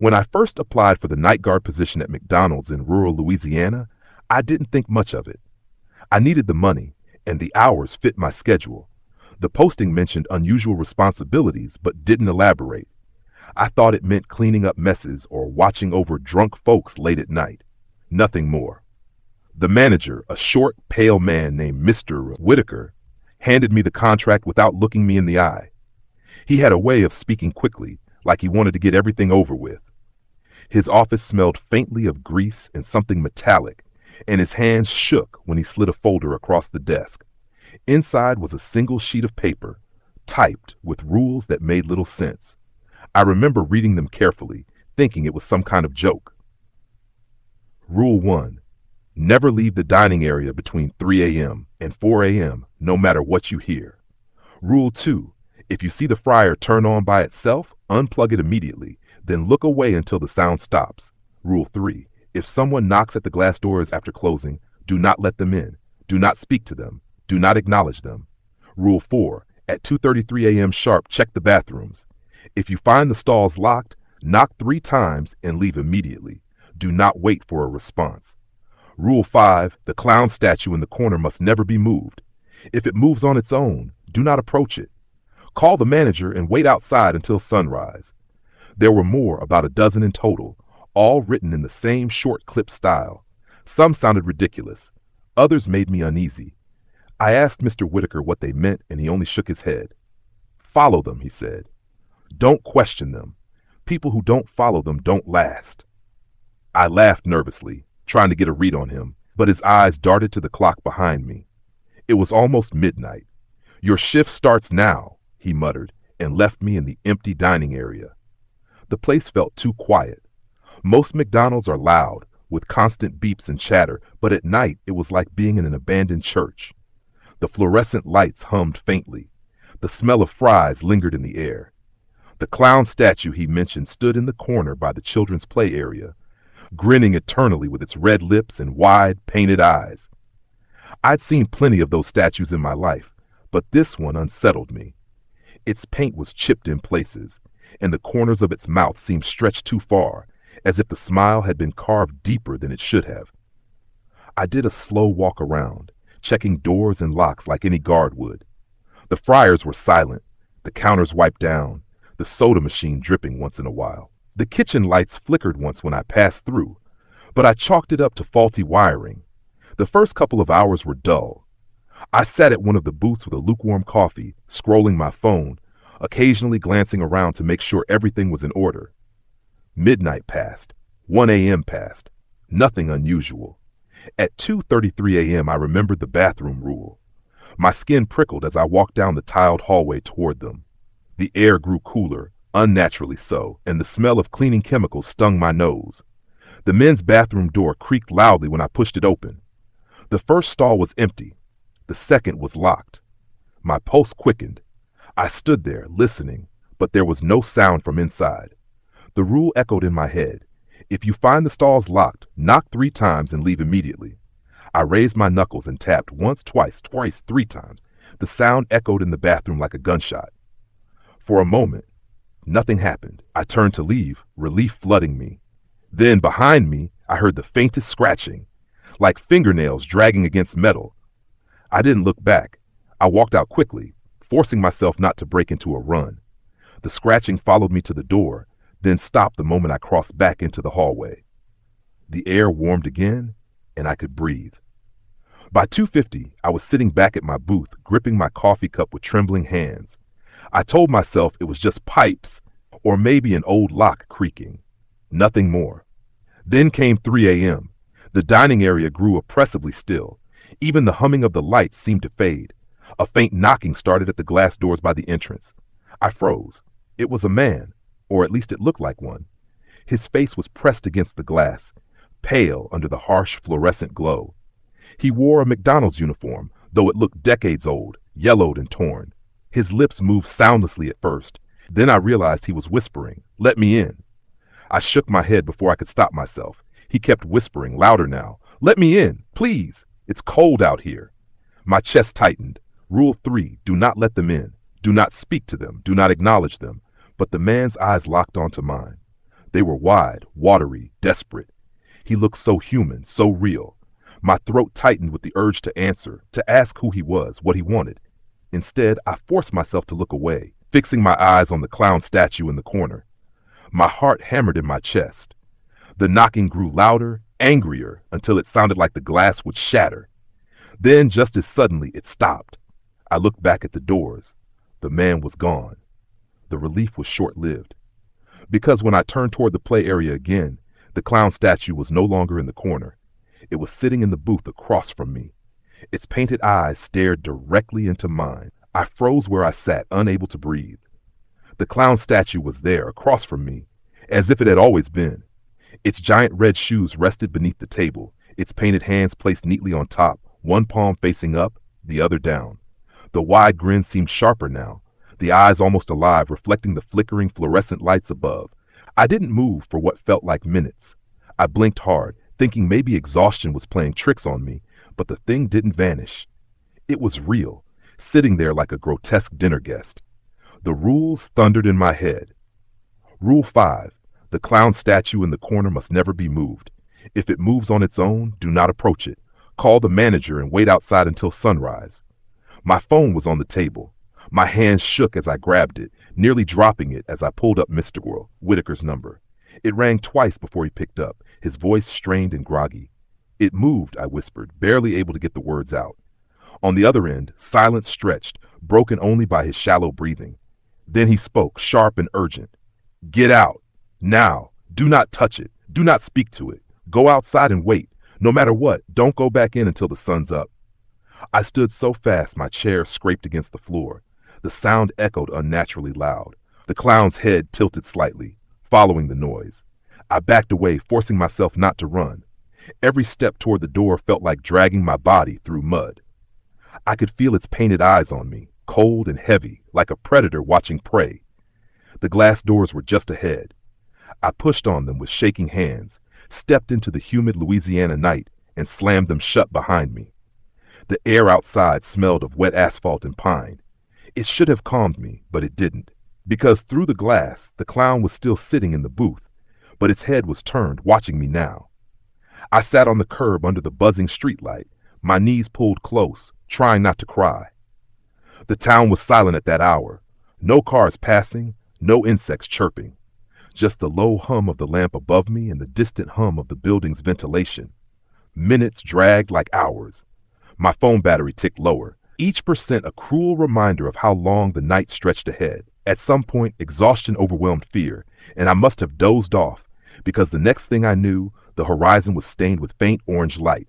When I first applied for the night guard position at McDonald's in rural Louisiana, I didn't think much of it. I needed the money, and the hours fit my schedule. The posting mentioned unusual responsibilities but didn't elaborate. I thought it meant cleaning up messes or watching over drunk folks late at night. Nothing more. The manager, a short, pale man named Mr. Whitaker, handed me the contract without looking me in the eye. He had a way of speaking quickly, like he wanted to get everything over with. His office smelled faintly of grease and something metallic, and his hands shook when he slid a folder across the desk. Inside was a single sheet of paper, typed with rules that made little sense. I remember reading them carefully, thinking it was some kind of joke. Rule 1. Never leave the dining area between 3 a.m. and 4 a.m., no matter what you hear. Rule 2. If you see the fryer turn on by itself, unplug it immediately, then look away until the sound stops. Rule 3. If someone knocks at the glass doors after closing, do not let them in. Do not speak to them. Do not acknowledge them. Rule 4. At 2:33 a.m. sharp, check the bathrooms. If you find the stalls locked, knock 3 times and leave immediately. Do not wait for a response. Rule 5. The clown statue in the corner must never be moved. If it moves on its own, do not approach it. Call the manager and wait outside until sunrise. There were more, about a dozen in total, all written in the same short clip style. Some sounded ridiculous. Others made me uneasy. I asked Mr. Whitaker what they meant, and he only shook his head. Follow them, he said. Don't question them. People who don't follow them don't last. I laughed nervously, trying to get a read on him, but his eyes darted to the clock behind me. It was almost midnight. Your shift starts now, he muttered, and left me in the empty dining area. The place felt too quiet. Most McDonald's are loud, with constant beeps and chatter, but at night it was like being in an abandoned church. The fluorescent lights hummed faintly. The smell of fries lingered in the air. The clown statue he mentioned stood in the corner by the children's play area, grinning eternally with its red lips and wide, painted eyes. I'd seen plenty of those statues in my life, but this one unsettled me. Its paint was chipped in places, and the corners of its mouth seemed stretched too far, as if the smile had been carved deeper than it should have. I did a slow walk around, checking doors and locks like any guard would. The fryers were silent, the counters wiped down, the soda machine dripping once in a while. The kitchen lights flickered once when I passed through, but I chalked it up to faulty wiring. The first couple of hours were dull. I sat at one of the booths with a lukewarm coffee, scrolling my phone, occasionally glancing around to make sure everything was in order. Midnight passed. 1 a.m. passed. Nothing unusual. At 2:33 a.m. I remembered the bathroom rule. My skin prickled as I walked down the tiled hallway toward them. The air grew cooler, unnaturally so, and the smell of cleaning chemicals stung my nose. The men's bathroom door creaked loudly when I pushed it open. The first stall was empty. The second was locked. My pulse quickened. I stood there, listening, but there was no sound from inside. The rule echoed in my head. If you find the stalls locked, knock 3 times and leave immediately. I raised my knuckles and tapped once, twice, 3 times. The sound echoed in the bathroom like a gunshot. For a moment, nothing happened. I turned to leave, relief flooding me. Then, behind me, I heard the faintest scratching, like fingernails dragging against metal. I didn't look back. I walked out quickly, forcing myself not to break into a run. The scratching followed me to the door, then stopped the moment I crossed back into the hallway. The air warmed again, and I could breathe. By 2:50, I was sitting back at my booth, gripping my coffee cup with trembling hands. I told myself it was just pipes, or maybe an old lock creaking. Nothing more. Then came 3 a.m. The dining area grew oppressively still. Even the humming of the lights seemed to fade. A faint knocking started at the glass doors by the entrance. I froze. It was a man, or at least it looked like one. His face was pressed against the glass, pale under the harsh fluorescent glow. He wore a McDonald's uniform, though it looked decades old, yellowed and torn. His lips moved soundlessly at first. Then I realized he was whispering, "Let me in." I shook my head before I could stop myself. He kept whispering, louder now, "Let me in, please. It's cold out here." My chest tightened. Rule 3, do not let them in. Do not speak to them. Do not acknowledge them. But the man's eyes locked onto mine. They were wide, watery, desperate. He looked so human, so real. My throat tightened with the urge to answer, to ask who he was, what he wanted. Instead, I forced myself to look away, fixing my eyes on the clown statue in the corner. My heart hammered in my chest. The knocking grew louder, angrier, until it sounded like the glass would shatter. Then, just as suddenly, it stopped. I looked back at the doors. The man was gone. The relief was short-lived. Because when I turned toward the play area again, the clown statue was no longer in the corner. It was sitting in the booth across from me. Its painted eyes stared directly into mine. I froze where I sat, unable to breathe. The clown statue was there, across from me, as if it had always been. Its giant red shoes rested beneath the table, its painted hands placed neatly on top, one palm facing up, the other down. The wide grin seemed sharper now, the eyes almost alive, reflecting the flickering fluorescent lights above. I didn't move for what felt like minutes. I blinked hard, thinking maybe exhaustion was playing tricks on me, but the thing didn't vanish. It was real, sitting there like a grotesque dinner guest. The rules thundered in my head. Rule 5. The clown statue in the corner must never be moved. If it moves on its own, do not approach it. Call the manager and wait outside until sunrise. My phone was on the table. My hands shook as I grabbed it, nearly dropping it as I pulled up Mr. Whitaker's number. It rang twice before he picked up, his voice strained and groggy. It moved, I whispered, barely able to get the words out. On the other end, silence stretched, broken only by his shallow breathing. Then he spoke, sharp and urgent. Get out. Now. Do not touch it. Do not speak to it. Go outside and wait. No matter what, don't go back in until the sun's up. I stood so fast my chair scraped against the floor. The sound echoed unnaturally loud. The clown's head tilted slightly, following the noise. I backed away, forcing myself not to run. Every step toward the door felt like dragging my body through mud. I could feel its painted eyes on me, cold and heavy, like a predator watching prey. The glass doors were just ahead. I pushed on them with shaking hands, stepped into the humid Louisiana night, and slammed them shut behind me. The air outside smelled of wet asphalt and pine. It should have calmed me, but it didn't, because through the glass, the clown was still sitting in the booth, but its head was turned, watching me now. I sat on the curb under the buzzing streetlight, my knees pulled close, trying not to cry. The town was silent at that hour. No cars passing, no insects chirping. Just the low hum of the lamp above me and the distant hum of the building's ventilation. Minutes dragged like hours. My phone battery ticked lower, each percent a cruel reminder of how long the night stretched ahead. At some point, exhaustion overwhelmed fear, and I must have dozed off, because the next thing I knew, the horizon was stained with faint orange light.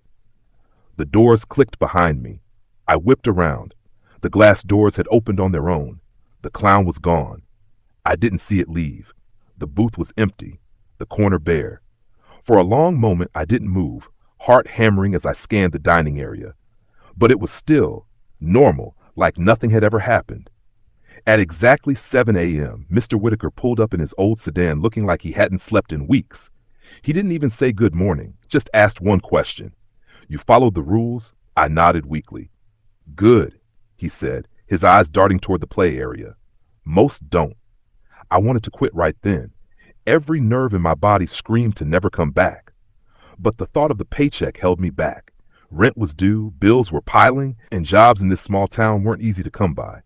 The doors clicked behind me. I whipped around. The glass doors had opened on their own. The clown was gone. I didn't see it leave. The booth was empty, the corner bare. For a long moment I didn't move, heart hammering as I scanned the dining area. But it was still, normal, like nothing had ever happened. At exactly 7 a.m., Mr. Whitaker pulled up in his old sedan looking like he hadn't slept in weeks. He didn't even say good morning, just asked one question. You followed the rules? I nodded weakly. Good, he said, his eyes darting toward the play area. Most don't. I wanted to quit right then. Every nerve in my body screamed to never come back. But the thought of the paycheck held me back. Rent was due, bills were piling, and jobs in this small town weren't easy to come by.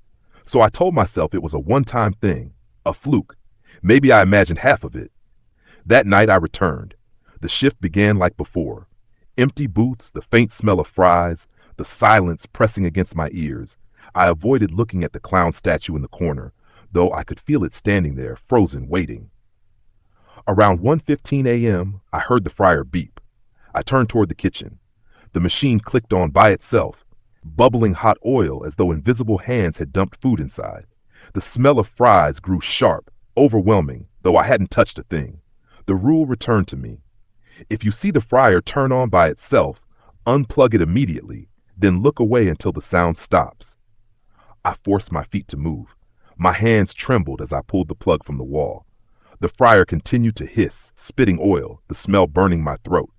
So I told myself it was a one-time thing, a fluke. Maybe I imagined half of it. That night I returned. The shift began like before. Empty booths, the faint smell of fries, the silence pressing against my ears. I avoided looking at the clown statue in the corner, though I could feel it standing there, frozen, waiting. Around 1:15 a.m., I heard the fryer beep. I turned toward the kitchen. The machine clicked on by itself, bubbling hot oil as though invisible hands had dumped food inside. The smell of fries grew sharp, overwhelming, though I hadn't touched a thing. The rule returned to me. If you see the fryer turn on by itself, unplug it immediately, then look away until the sound stops. I forced my feet to move. My hands trembled as I pulled the plug from the wall. The fryer continued to hiss, spitting oil, the smell burning my throat.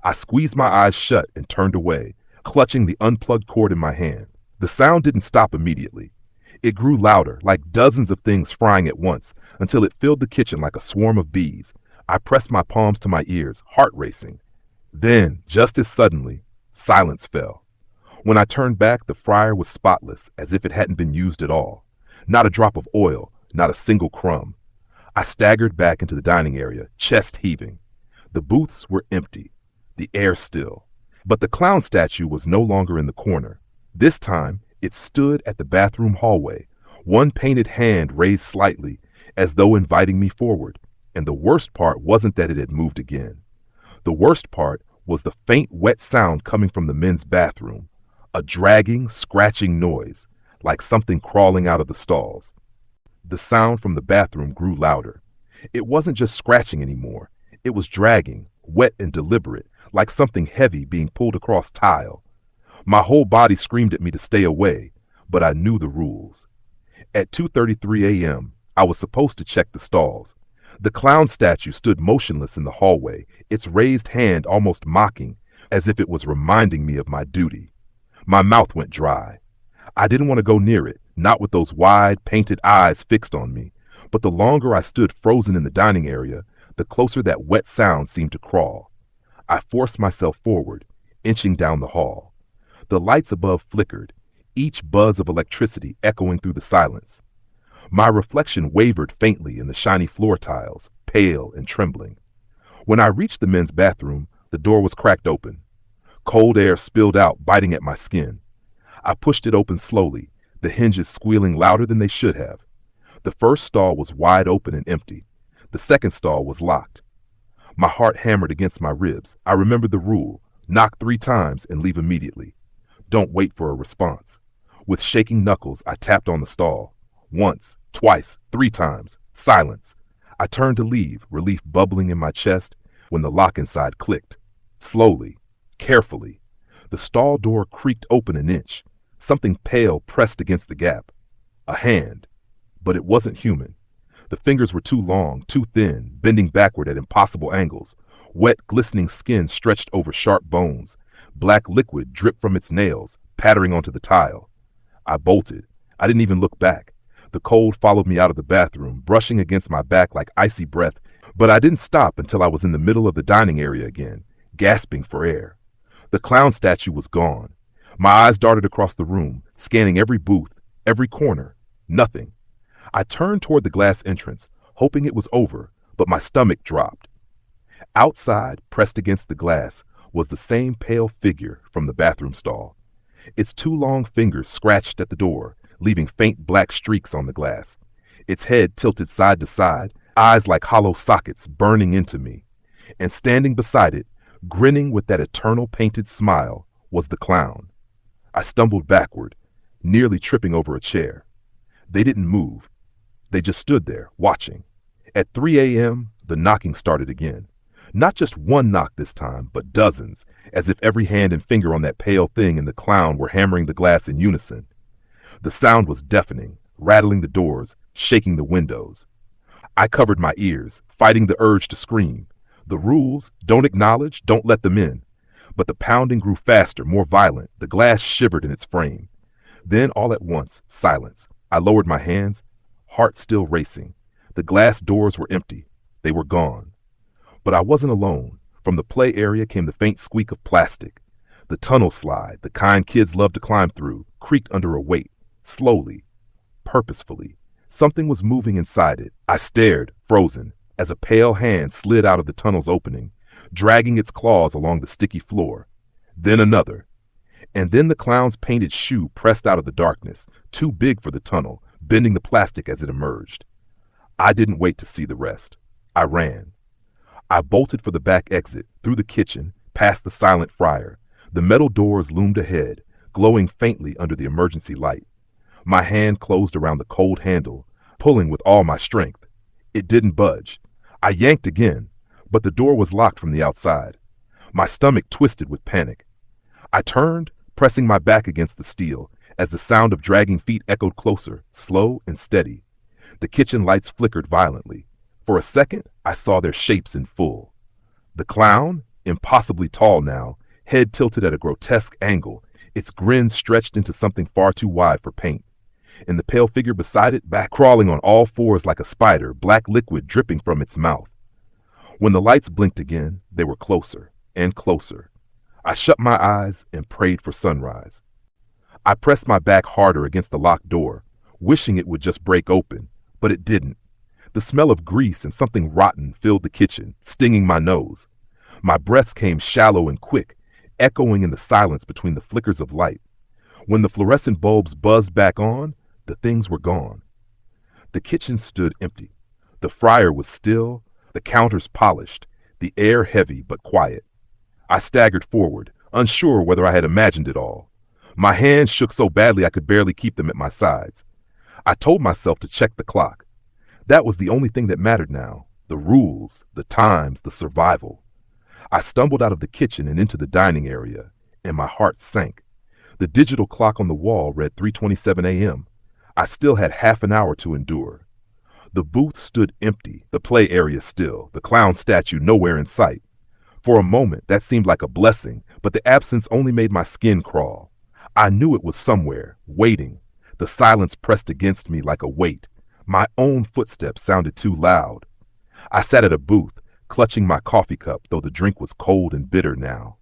I squeezed my eyes shut and turned away, clutching the unplugged cord in my hand. The sound didn't stop immediately. It grew louder, like dozens of things frying at once, until it filled the kitchen like a swarm of bees. I pressed my palms to my ears, heart racing. Then, just as suddenly, silence fell. When I turned back, the fryer was spotless, as if it hadn't been used at all. Not a drop of oil, not a single crumb. I staggered back into the dining area, chest heaving. The booths were empty, the air still. But the clown statue was no longer in the corner. This time, it stood at the bathroom hallway, one painted hand raised slightly, as though inviting me forward. And the worst part wasn't that it had moved again. The worst part was the faint, wet sound coming from the men's bathroom, a dragging, scratching noise, like something crawling out of the stalls. The sound from the bathroom grew louder. It wasn't just scratching anymore. It was dragging, wet and deliberate, like something heavy being pulled across tile. My whole body screamed at me to stay away, but I knew the rules. At 2:33 a.m., I was supposed to check the stalls. The clown statue stood motionless in the hallway, its raised hand almost mocking, as if it was reminding me of my duty. My mouth went dry. I didn't want to go near it, not with those wide, painted eyes fixed on me. But the longer I stood frozen in the dining area, the closer that wet sound seemed to crawl. I forced myself forward, inching down the hall. The lights above flickered, each buzz of electricity echoing through the silence. My reflection wavered faintly in the shiny floor tiles, pale and trembling. When I reached the men's bathroom, the door was cracked open. Cold air spilled out, biting at my skin. I pushed it open slowly, the hinges squealing louder than they should have. The first stall was wide open and empty. The second stall was locked. My heart hammered against my ribs. I remembered the rule: knock 3 times and leave immediately. Don't wait for a response. With shaking knuckles, I tapped on the stall. Once, twice, 3 times. Silence. I turned to leave, relief bubbling in my chest, when the lock inside clicked. Slowly, carefully. The stall door creaked open an inch. Something pale pressed against the gap. A hand. But it wasn't human. The fingers were too long, too thin, bending backward at impossible angles. Wet, glistening skin stretched over sharp bones. Black liquid dripped from its nails, pattering onto the tile. I bolted. I didn't even look back. The cold followed me out of the bathroom, brushing against my back like icy breath, but I didn't stop until I was in the middle of the dining area again, gasping for air. The clown statue was gone. My eyes darted across the room, scanning every booth, every corner. Nothing. I turned toward the glass entrance, hoping it was over, but my stomach dropped. Outside, pressed against the glass, was the same pale figure from the bathroom stall. Its 2 long fingers scratched at the door, leaving faint black streaks on the glass. Its head tilted side to side, eyes like hollow sockets burning into me. And standing beside it, grinning with that eternal painted smile, was the clown. I stumbled backward, nearly tripping over a chair. They didn't move. They just stood there, watching. At 3 a.m., the knocking started again. Not just one knock this time, but dozens, as if every hand and finger on that pale thing and the clown were hammering the glass in unison. The sound was deafening, rattling the doors, shaking the windows. I covered my ears, fighting the urge to scream. The rules: don't acknowledge, don't let them in. But the pounding grew faster, more violent. The glass shivered in its frame. Then, all at once, silence. I lowered my hands, heart still racing. The glass doors were empty. They were gone. But I wasn't alone. From the play area came the faint squeak of plastic. The tunnel slide, the kind kids loved to climb through, creaked under a weight. Slowly, purposefully. Something was moving inside it. I stared, frozen, as a pale hand slid out of the tunnel's opening, dragging its claws along the sticky floor. Then another. And then the clown's painted shoe pressed out of the darkness, too big for the tunnel, bending the plastic as it emerged. I didn't wait to see the rest. I ran. I bolted for the back exit, through the kitchen, past the silent fryer. The metal doors loomed ahead, glowing faintly under the emergency light. My hand closed around the cold handle, pulling with all my strength. It didn't budge. I yanked again, but the door was locked from the outside. My stomach twisted with panic. I turned, pressing my back against the steel, as the sound of dragging feet echoed closer, slow and steady. The kitchen lights flickered violently. For a second, I saw their shapes in full. The clown, impossibly tall now, head tilted at a grotesque angle, its grin stretched into something far too wide for paint. And the pale figure beside it, back crawling on all fours like a spider, black liquid dripping from its mouth. When the lights blinked again, they were closer and closer. I shut my eyes and prayed for sunrise. I pressed my back harder against the locked door, wishing it would just break open, but it didn't. The smell of grease and something rotten filled the kitchen, stinging my nose. My breaths came shallow and quick, echoing in the silence between the flickers of light. When the fluorescent bulbs buzzed back on, the things were gone. The kitchen stood empty. The fryer was still, the counters polished, the air heavy but quiet. I staggered forward, unsure whether I had imagined it all. My hands shook so badly I could barely keep them at my sides. I told myself to check the clock. That was the only thing that mattered now. The rules, the times, the survival. I stumbled out of the kitchen and into the dining area, and my heart sank. The digital clock on the wall read 3:27 a.m. I still had half an hour to endure. The booth stood empty, the play area still, the clown statue nowhere in sight. For a moment, that seemed like a blessing, but the absence only made my skin crawl. I knew it was somewhere, waiting. The silence pressed against me like a weight. My own footsteps sounded too loud. I sat at a booth, clutching my coffee cup, though the drink was cold and bitter now.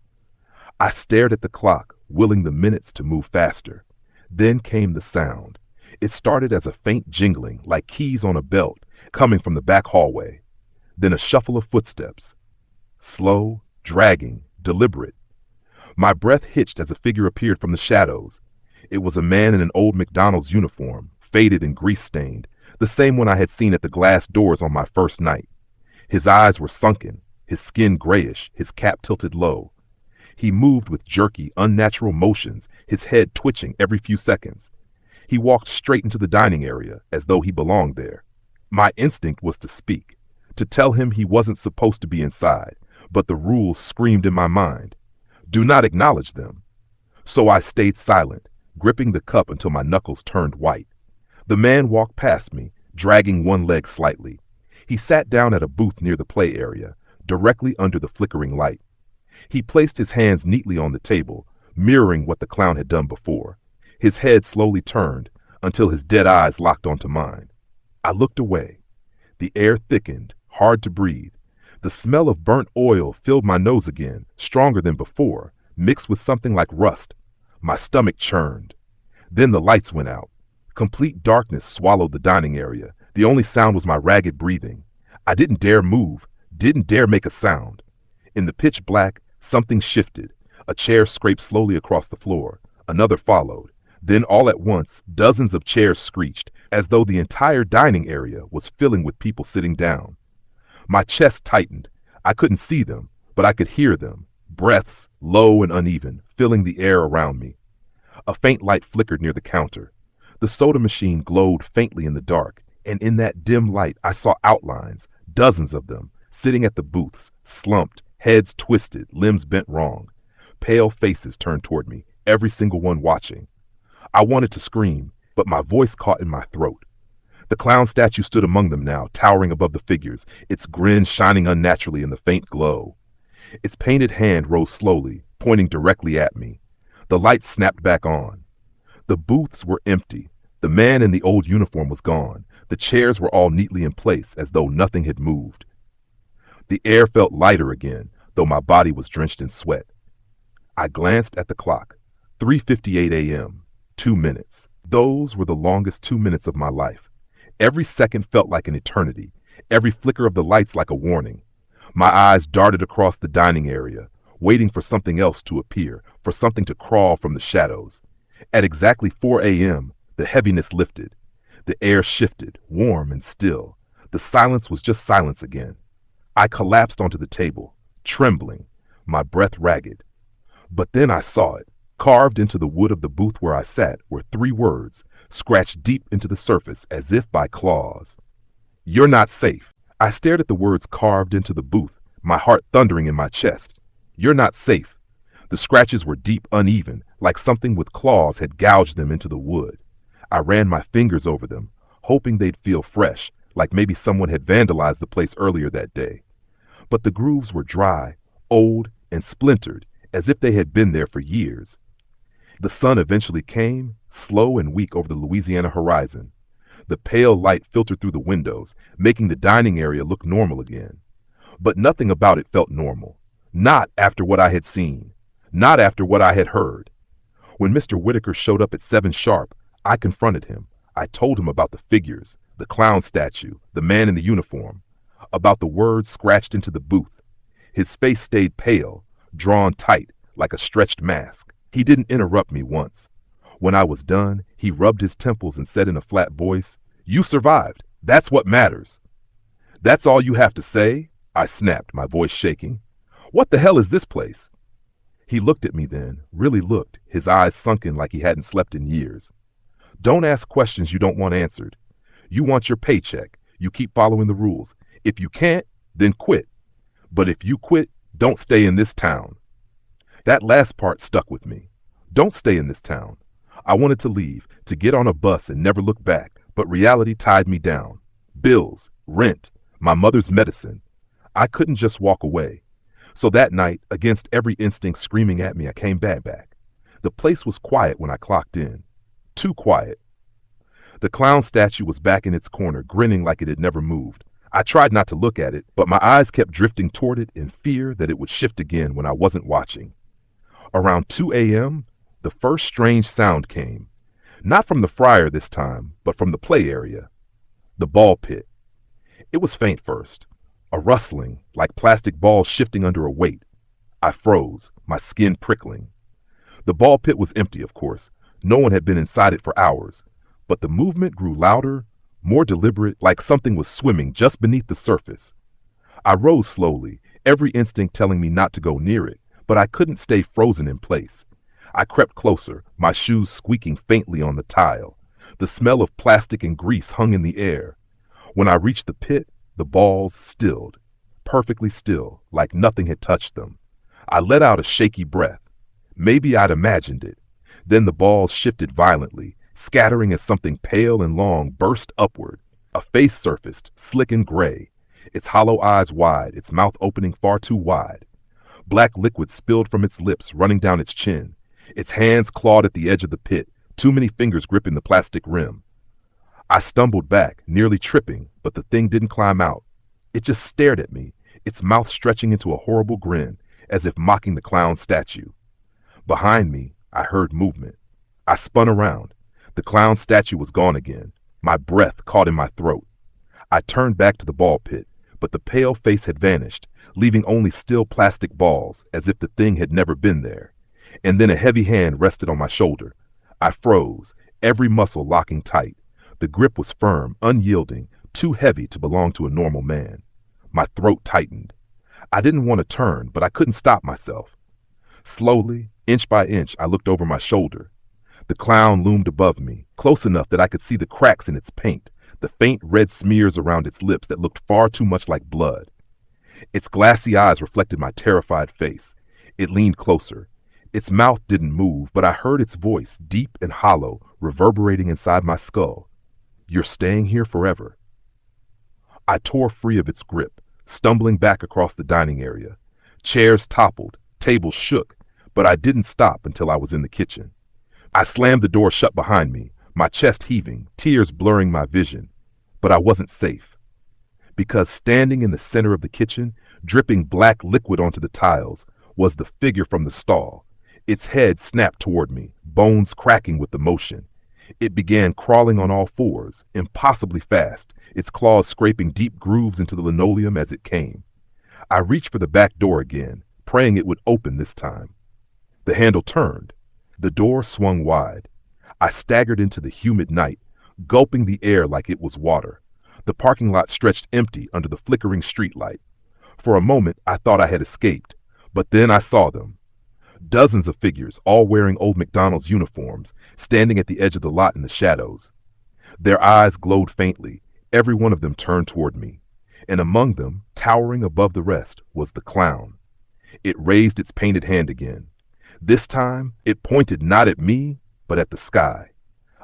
I stared at the clock, willing the minutes to move faster. Then came the sound. It started as a faint jingling, like keys on a belt, coming from the back hallway. Then a shuffle of footsteps. Slow, dragging, deliberate. My breath hitched as a figure appeared from the shadows. It was a man in an old McDonald's uniform, faded and grease-stained, the same one I had seen at the glass doors on my first night. His eyes were sunken, his skin grayish, his cap tilted low. He moved with jerky, unnatural motions, his head twitching every few seconds. He walked straight into the dining area, as though he belonged there. My instinct was to speak, to tell him he wasn't supposed to be inside, but the rules screamed in my mind. Do not acknowledge them. So I stayed silent, gripping the cup until my knuckles turned white. The man walked past me, dragging one leg slightly. He sat down at a booth near the play area, directly under the flickering light. He placed his hands neatly on the table, mirroring what the clown had done before. His head slowly turned until his dead eyes locked onto mine. I looked away. The air thickened, hard to breathe. The smell of burnt oil filled my nose again, stronger than before, mixed with something like rust. My stomach churned. Then the lights went out. Complete darkness swallowed the dining area. The only sound was my ragged breathing. I didn't dare move, didn't dare make a sound. In the pitch black, something shifted. A chair scraped slowly across the floor. Another followed. Then all at once, dozens of chairs screeched, as though the entire dining area was filling with people sitting down. My chest tightened. I couldn't see them, but I could hear them. Breaths, low and uneven, filling the air around me. A faint light flickered near the counter. The soda machine glowed faintly in the dark, and in that dim light I saw outlines, dozens of them, sitting at the booths, slumped, heads twisted, limbs bent wrong. Pale faces turned toward me, every single one watching. I wanted to scream, but my voice caught in my throat. The clown statue stood among them now, towering above the figures, its grin shining unnaturally in the faint glow. Its painted hand rose slowly, pointing directly at me. The lights snapped back on. The booths were empty. The man in the old uniform was gone. The chairs were all neatly in place, as though nothing had moved. The air felt lighter again, though my body was drenched in sweat. I glanced at the clock. 3:58 a.m. 2 minutes. Those were the longest 2 minutes of my life. Every second felt like an eternity, every flicker of the lights like a warning. My eyes darted across the dining area, waiting for something else to appear, for something to crawl from the shadows. At exactly 4 a.m., the heaviness lifted. The air shifted, warm and still. The silence was just silence again. I collapsed onto the table, trembling, my breath ragged. But then I saw it. Carved into the wood of the booth where I sat were 3 words, scratched deep into the surface as if by claws. You're not safe. I stared at the words carved into the booth, my heart thundering in my chest. You're not safe. The scratches were deep, uneven, like something with claws had gouged them into the wood. I ran my fingers over them, hoping they'd feel fresh, like maybe someone had vandalized the place earlier that day. But the grooves were dry, old, and splintered, as if they had been there for years. The sun eventually came, slow and weak over the Louisiana horizon. The pale light filtered through the windows, making the dining area look normal again. But nothing about it felt normal. Not after what I had seen. Not after what I had heard. When Mr. Whitaker showed up at 7 sharp, I confronted him. I told him about the figures, the clown statue, the man in the uniform, about the words scratched into the booth. His face stayed pale, drawn tight, like a stretched mask. He didn't interrupt me once. When I was done, he rubbed his temples and said in a flat voice, "You survived. That's what matters." "That's all you have to say?" I snapped, my voice shaking. "What the hell is this place?" He looked at me then, really looked, his eyes sunken like he hadn't slept in years. "Don't ask questions you don't want answered. You want your paycheck. You keep following the rules. If you can't, then quit. But if you quit, don't stay in this town." That last part stuck with me. Don't stay in this town. I wanted to leave, to get on a bus and never look back, but reality tied me down. Bills, rent, my mother's medicine. I couldn't just walk away. So that night, against every instinct screaming at me, I came back. The place was quiet when I clocked in. Too quiet. The clown statue was back in its corner, grinning like it had never moved. I tried not to look at it, but my eyes kept drifting toward it in fear that it would shift again when I wasn't watching. Around 2 a.m., the first strange sound came. Not from the fryer this time, but from the play area. The ball pit. It was faint first. A rustling, like plastic balls shifting under a weight. I froze, my skin prickling. The ball pit was empty, of course. No one had been inside it for hours. But the movement grew louder, more deliberate, like something was swimming just beneath the surface. I rose slowly, every instinct telling me not to go near it, but I couldn't stay frozen in place. I crept closer, my shoes squeaking faintly on the tile. The smell of plastic and grease hung in the air. When I reached the pit, the balls stilled, perfectly still, like nothing had touched them. I let out a shaky breath. Maybe I'd imagined it. Then the balls shifted violently, scattering as something pale and long burst upward. A face surfaced, slick and gray, its hollow eyes wide, its mouth opening far too wide. Black liquid spilled from its lips, running down its chin. Its hands clawed at the edge of the pit, too many fingers gripping the plastic rim. I stumbled back, nearly tripping, but the thing didn't climb out. It just stared at me, its mouth stretching into a horrible grin, as if mocking the clown statue. Behind me, I heard movement. I spun around. The clown statue was gone again. My breath caught in my throat. I turned back to the ball pit, but the pale face had vanished, leaving only still plastic balls, as if the thing had never been there. And then a heavy hand rested on my shoulder. I froze, every muscle locking tight. The grip was firm, unyielding, too heavy to belong to a normal man. My throat tightened. I didn't want to turn, but I couldn't stop myself. Slowly, inch by inch, I looked over my shoulder. The clown loomed above me, close enough that I could see the cracks in its paint, the faint red smears around its lips that looked far too much like blood. Its glassy eyes reflected my terrified face. It leaned closer. Its mouth didn't move, but I heard its voice, deep and hollow, reverberating inside my skull. "You're staying here forever." I tore free of its grip, stumbling back across the dining area. Chairs toppled, tables shook, but I didn't stop until I was in the kitchen. I slammed the door shut behind me, my chest heaving, tears blurring my vision. But I wasn't safe. Because standing in the center of the kitchen, dripping black liquid onto the tiles, was the figure from the stall. Its head snapped toward me, bones cracking with the motion. It began crawling on all fours, impossibly fast, its claws scraping deep grooves into the linoleum as it came. I reached for the back door again, praying it would open this time. The handle turned. The door swung wide. I staggered into the humid night, gulping the air like it was water. The parking lot stretched empty under the flickering streetlight. For a moment, I thought I had escaped, but then I saw them. Dozens of figures, all wearing old McDonald's uniforms, standing at the edge of the lot in the shadows. Their eyes glowed faintly, every one of them turned toward me. And among them, towering above the rest, was the clown. It raised its painted hand again. This time, it pointed not at me, but at the sky.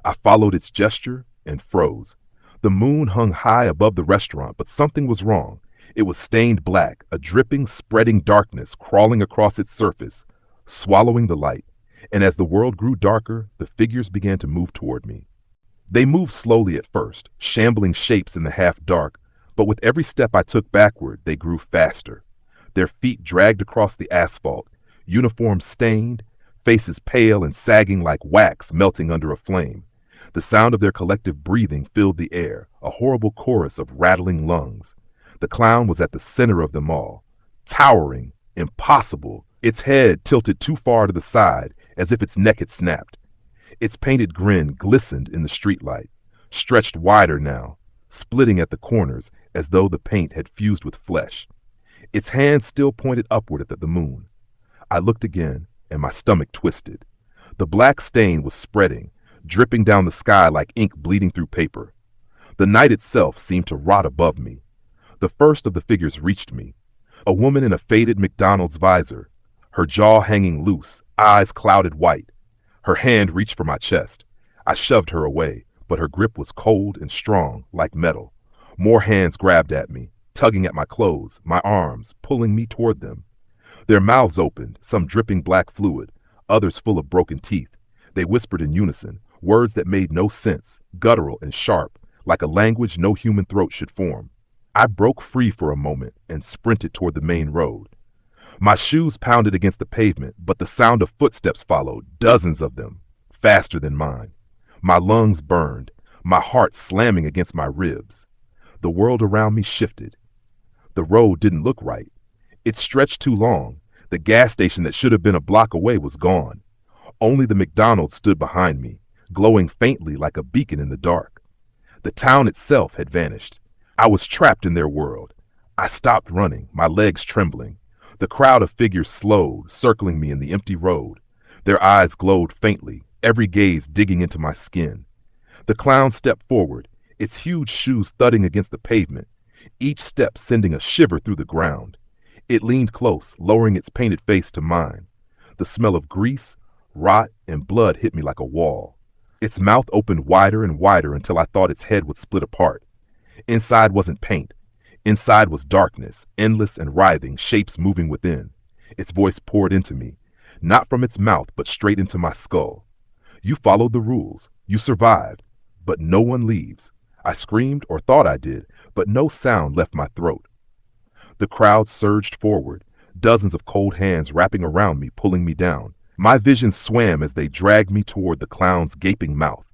I followed its gesture and froze. The moon hung high above the restaurant, but something was wrong. It was stained black, a dripping, spreading darkness crawling across its surface, swallowing the light, and as the world grew darker, the figures began to move toward me. They moved slowly at first, shambling shapes in the half-dark, But with every step I took backward, they grew faster. Their feet dragged across the asphalt, uniforms stained, faces pale and sagging like wax melting under a flame. The sound of their collective breathing filled the air, a horrible chorus of rattling lungs. The clown was at the center of them all, towering, impossible, its head tilted too far to the side as if its neck had snapped. Its painted grin glistened in the streetlight, stretched wider now, splitting at the corners as though the paint had fused with flesh. Its hand still pointed upward at the moon. I looked again, and my stomach twisted. The black stain was spreading, dripping down the sky like ink bleeding through paper. The night itself seemed to rot above me. The first of the figures reached me, a woman in a faded McDonald's visor, her jaw hanging loose, eyes clouded white. Her hand reached for my chest. I shoved her away, but her grip was cold and strong, like metal. More hands grabbed at me, tugging at my clothes, my arms, pulling me toward them. Their mouths opened, some dripping black fluid, others full of broken teeth. They whispered in unison, words that made no sense, guttural and sharp, like a language no human throat should form. I broke free for a moment and sprinted toward the main road. My shoes pounded against the pavement, but the sound of footsteps followed, dozens of them, faster than mine. My lungs burned, my heart slamming against my ribs. The world around me shifted. The road didn't look right. It stretched too long. The gas station that should have been a block away was gone. Only the McDonald's stood behind me, glowing faintly like a beacon in the dark. The town itself had vanished. I was trapped in their world. I stopped running, my legs trembling. The crowd of figures slowed, circling me in the empty road. Their eyes glowed faintly, every gaze digging into my skin. The clown stepped forward, its huge shoes thudding against the pavement, each step sending a shiver through the ground. It leaned close, lowering its painted face to mine. The smell of grease, rot, and blood hit me like a wall. Its mouth opened wider and wider until I thought its head would split apart. Inside wasn't paint. Inside was darkness, endless and writhing, shapes moving within. Its voice poured into me, not from its mouth, but straight into my skull. You followed the rules. You survived. But no one leaves. I screamed, or thought I did, but no sound left my throat. The crowd surged forward, dozens of cold hands wrapping around me, pulling me down. My vision swam as they dragged me toward the clown's gaping mouth.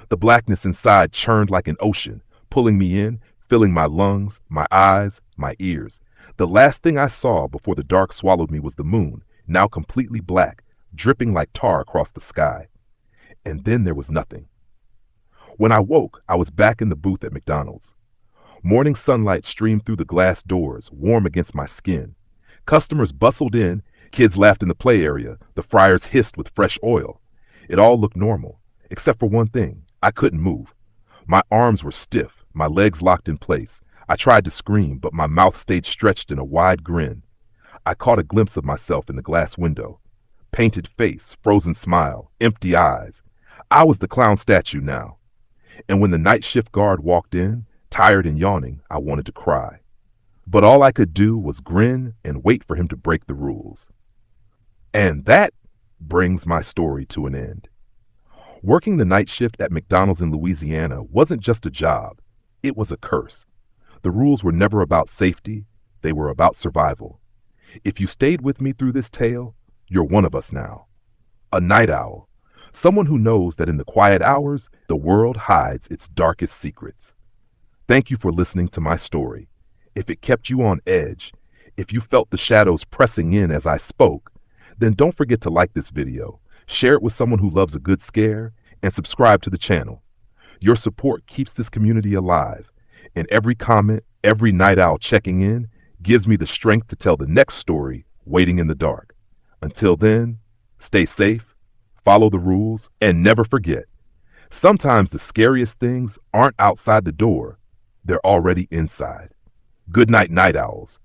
The blackness inside churned like an ocean, pulling me in, filling my lungs, my eyes, my ears. The last thing I saw before the dark swallowed me was the moon, now completely black, dripping like tar across the sky. And then there was nothing. When I woke, I was back in the booth at McDonald's. Morning sunlight streamed through the glass doors, warm against my skin. Customers bustled in, kids laughed in the play area, the fryers hissed with fresh oil. It all looked normal, except for one thing. I couldn't move. My arms were stiff, my legs locked in place. I tried to scream, but my mouth stayed stretched in a wide grin. I caught a glimpse of myself in the glass window. Painted face, frozen smile, empty eyes. I was the clown statue now. And when the night shift guard walked in, tired and yawning, I wanted to cry. But all I could do was grin and wait for him to break the rules. And that brings my story to an end. Working the night shift at McDonald's in Louisiana wasn't just a job. It was a curse. The rules were never about safety. They were about survival. If you stayed with me through this tale, you're one of us now. A night owl. Someone who knows that in the quiet hours, the world hides its darkest secrets. Thank you for listening to my story. If it kept you on edge, if you felt the shadows pressing in as I spoke, then don't forget to like this video, share it with someone who loves a good scare, and subscribe to the channel. Your support keeps this community alive, and every comment, every night owl checking in gives me the strength to tell the next story waiting in the dark. Until then, stay safe, follow the rules, and never forget, sometimes the scariest things aren't outside the door, they're already inside. Good night, night owls.